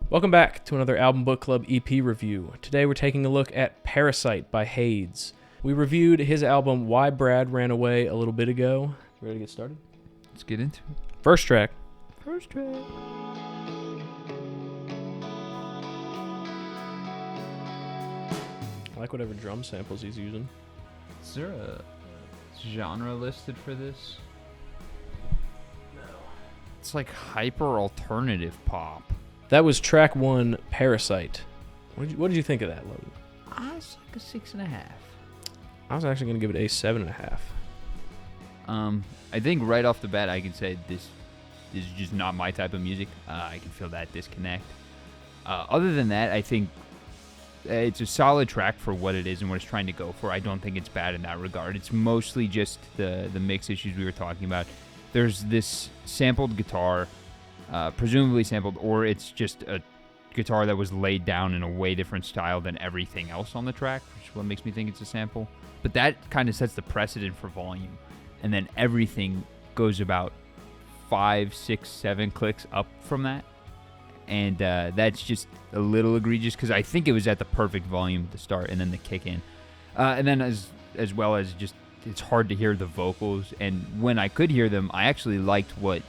Welcome back to another Album Book Club EP review. Today we're taking a look at Parasite by Hayds. We reviewed his album Why Brad Ran Away a little bit ago. Ready to get started? Let's get into it. First track. I like whatever drum samples he's using. Is there a genre listed for this? No. It's like hyper alternative pop. That was track 1, Parasite. What did you think of that, Logan? It's like a 6.5. I was actually going to give it a 7.5. I think right off the bat I can say this is just not my type of music. I can feel that disconnect. Other than that, I think it's a solid track for what it is and what it's trying to go for. I don't think it's bad in that regard. It's mostly just the mix issues we were talking about. There's this sampled guitar, presumably sampled, or it's just a guitar that was laid down in a way different style than everything else on the track, which is what makes me think it's a sample. But that kind of sets the precedent for volume. And then everything goes about 5, 6, 7 clicks up from that. And that's just a little egregious because I think it was at the perfect volume to start and then the kick in. And then as well as just it's hard to hear the vocals. And when I could hear them, I actually liked what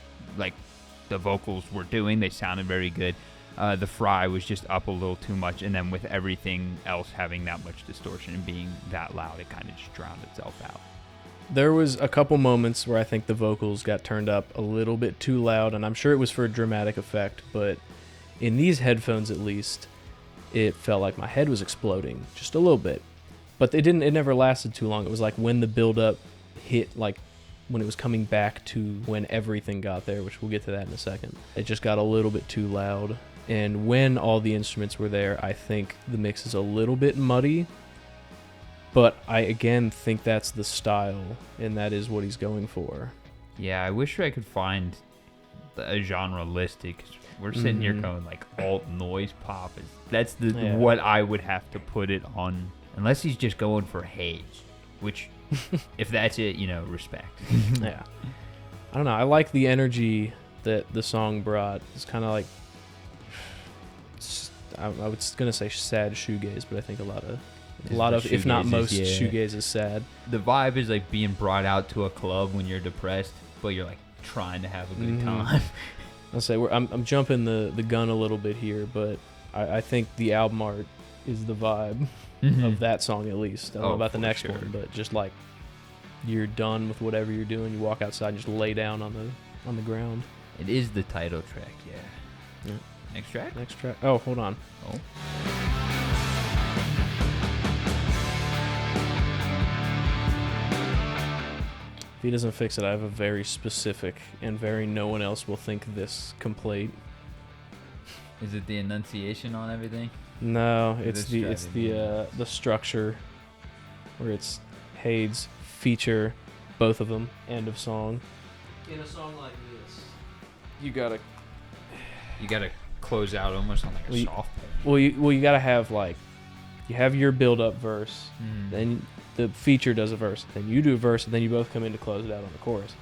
the vocals were doing. They sounded very good. The fry was just up a little too much. And then with everything else having that much distortion and being that loud, it kind of just drowned itself out. There was a couple moments where I think the vocals got turned up a little bit too loud, and I'm sure it was for a dramatic effect, but in these headphones at least, it felt like my head was exploding just a little bit. But it never lasted too long. It was like when the build-up hit, like when it was coming back to when everything got there, which we'll get to that in a second. It just got a little bit too loud. And when all the instruments were there, I think the mix is a little bit muddy. But I, again, think that's the style, and that is what he's going for. Yeah, I wish I could find a genre listed, because we're sitting here going like alt noise pop. That's what I would have to put it on, unless he's just going for Hayds, which, if that's it, respect. Yeah. I don't know. I like the energy that the song brought. It's kind of like, I was going to say sad shoegaze, but I think a lot of, if not most, shoegaze is sad. The vibe is like being brought out to a club when you're depressed, but you're like trying to have a good time. I'll say I'm jumping the gun a little bit here, but I think the album art is the vibe of that song at least. I don't know about the next one, but just like you're done with whatever you're doing, you walk outside and just lay down on the ground. It is the title track, yeah. Next track? Oh, hold on. Oh. If he doesn't fix it, I have a very specific and very no one else will think this complete. Is it the enunciation on everything? No, it's the structure where it's Hayds feature both of them, end of song. In a song like this, you gotta close out almost on like a soft point. Well, you gotta have you have your build up verse, then the feature does a verse, then you do a verse, and then you both come in to close it out on the chorus.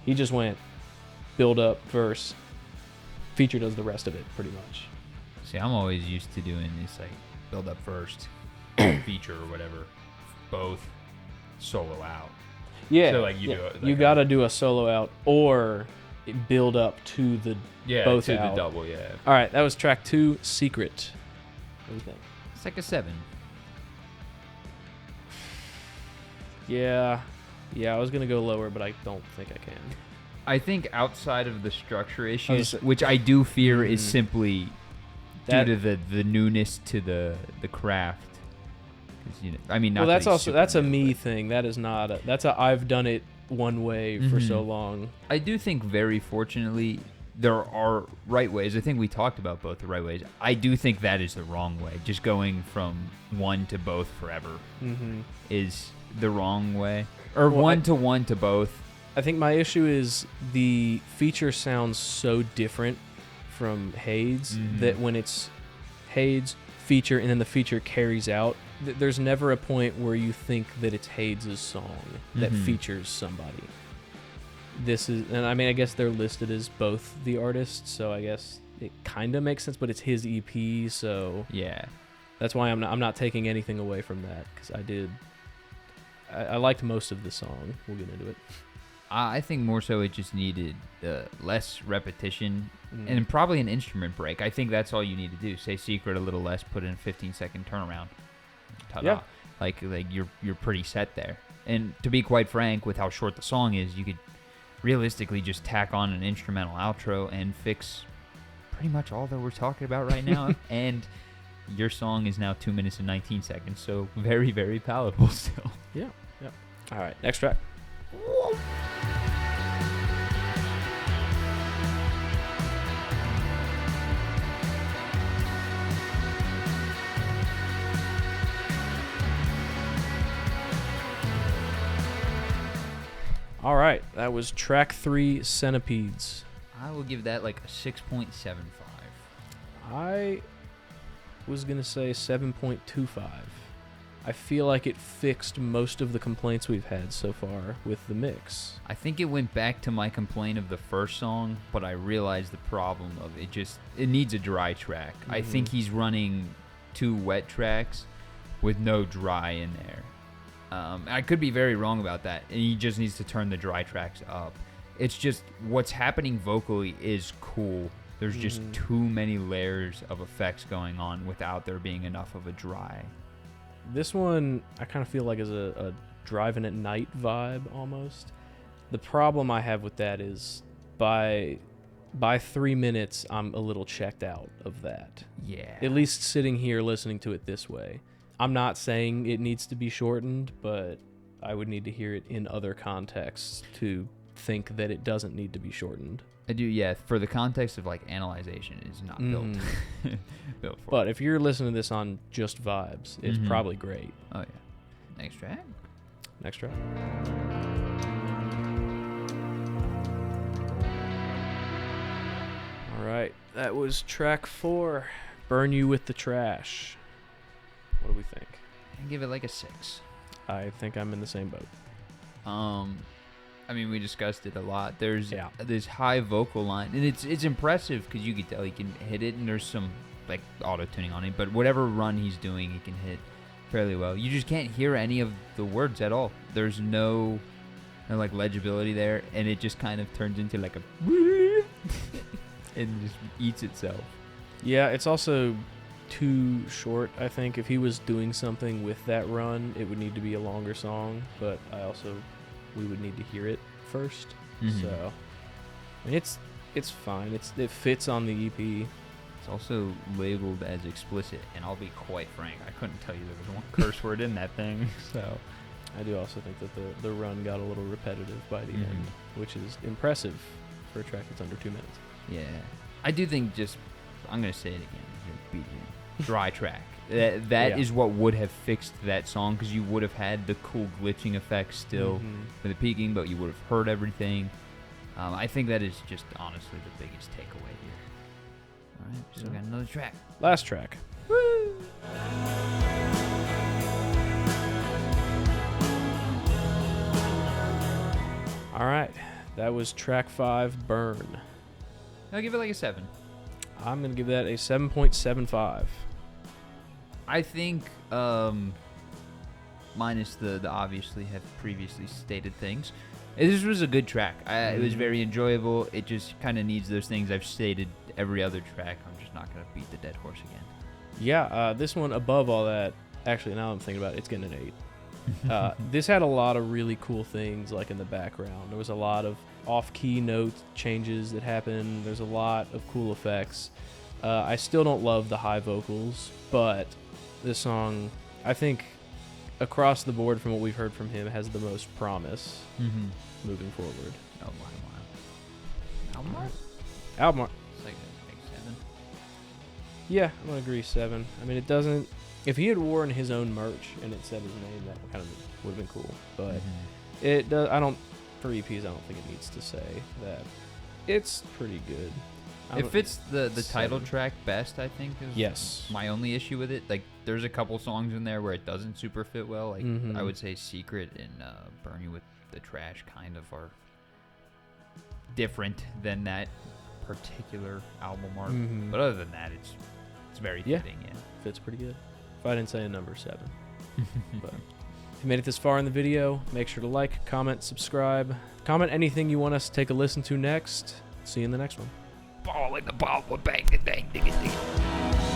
He just went build up, verse, feature does the rest of it, pretty much. See, I'm always used to doing this build up first, feature or whatever, both solo out. Yeah, so you do it. You gotta do a solo out or build up to the both to out. The double, yeah. All right, that was track 2, Secret. What do you think? It's like a 7. Yeah, I was going to go lower, but I don't think I can. I think outside of the structure issues, which I do fear is simply due to the newness to the craft. Not that's a me thing. That is not that's a I've done it one way for so long. I do think very fortunately there are right ways. I think we talked about both the right ways. I do think that is the wrong way. Just going from one to both forever is the wrong way. Or one to both. I think my issue is the feature sounds so different from Hayds that when it's Hayds, feature, and then the feature carries out, there's never a point where you think that it's Hayds' song that features somebody. This is, and I guess they're listed as both the artists, so I guess it kind of makes sense, but it's his EP, so Yeah. that's why I'm not taking anything away from that, because I liked most of the song. We'll get into it. I think more so it just needed less repetition and probably an instrument break. I think that's all you need to do. Say Secret a little less, put in a 15-second turnaround. Ta-da. Yeah. Like you're pretty set there. And to be quite frank, with how short the song is, you could realistically just tack on an instrumental outro and fix pretty much all that we're talking about right now. And your song is now 2 minutes and 19 seconds, so very, very palatable still. Yeah. All right, next track. All right, that was track 3, Centipedes. I will give that like a 6.75. I was going to say 7.25. I feel like it fixed most of the complaints we've had so far with the mix. I think it went back to my complaint of the first song, but I realized the problem of it needs a dry track. I think he's running 2 wet tracks with no dry in there. I could be very wrong about that, and he just needs to turn the dry tracks up. It's just what's happening vocally is cool. There's just too many layers of effects going on without there being enough of a dry. This one, I kind of feel like is a driving at night vibe almost. The problem I have with that is by 3 minutes, I'm a little checked out of that. Yeah. At least sitting here listening to it this way. I'm not saying it needs to be shortened, but I would need to hear it in other contexts to think that it doesn't need to be shortened. I do, yeah. For the context of like analyzation, it's not built for. But if you're listening to this on just vibes, it's probably great. Oh yeah. Next track. Next track. All right, that was track 4, Burn You With the Trash. What do we think? I give it like a 6. I think I'm in the same boat. I mean, we discussed it a lot. There's this high vocal line, and it's impressive because you can tell he can hit it, and there's some like auto tuning on it. But whatever run he's doing, he can hit fairly well. You just can't hear any of the words at all. There's no like legibility there, and it just kind of turns into like a and just eats itself. Yeah, it's also too short. I think if he was doing something with that run, it would need to be a longer song. But we would need to hear it first. So, and it's fine. It fits on the EP. It's also labeled as explicit, and I'll be quite frank, I couldn't tell you there was one curse word in that thing. So, I do also think that the run got a little repetitive by the end, which is impressive for a track that's under 2 minutes. Yeah, I do think I'm gonna say it again. Dry track. That is what would have fixed that song, because you would have had the cool glitching effects still for the peaking, but you would have heard everything. I think that is just honestly the biggest takeaway here. All right, so we got another track. Last track. Woo! All right, that was track 5, Burn. I'll give it like a 7. I'm gonna give that a 7.75. I think, minus the obviously have previously stated things, this was a good track. It was very enjoyable. It just kind of needs those things I've stated every other track. I'm just not going to beat the dead horse again. Yeah, this one above all that, actually now I'm thinking about it, it's getting an 8. This had a lot of really cool things like in the background. There was a lot of off-key note changes that happened. There's a lot of cool effects. I still don't love the high vocals, but this song, I think, across the board from what we've heard from him, has the most promise moving forward. Album. It's like 7. Yeah, I'm gonna agree 7. I mean, it doesn't. If he had worn his own merch and it said his name, that kind of would have been cool. But it does. I don't. For EPs, I don't think it needs to say that. It's pretty good. It fits the title track best, I think. Yes. My only issue with it, like, there's a couple songs in there where it doesn't super fit well. Like, I would say Secret and Burn You With the Trash kind of are different than that particular album art. Mhm. But other than that, it's very fitting. Yeah. Fits pretty good. If I didn't say a number 7. But if you made it this far in the video, make sure to like, comment, subscribe. Comment anything you want us to take a listen to next. See you in the next one. Ball in the ball, bang, dang, ding, ding.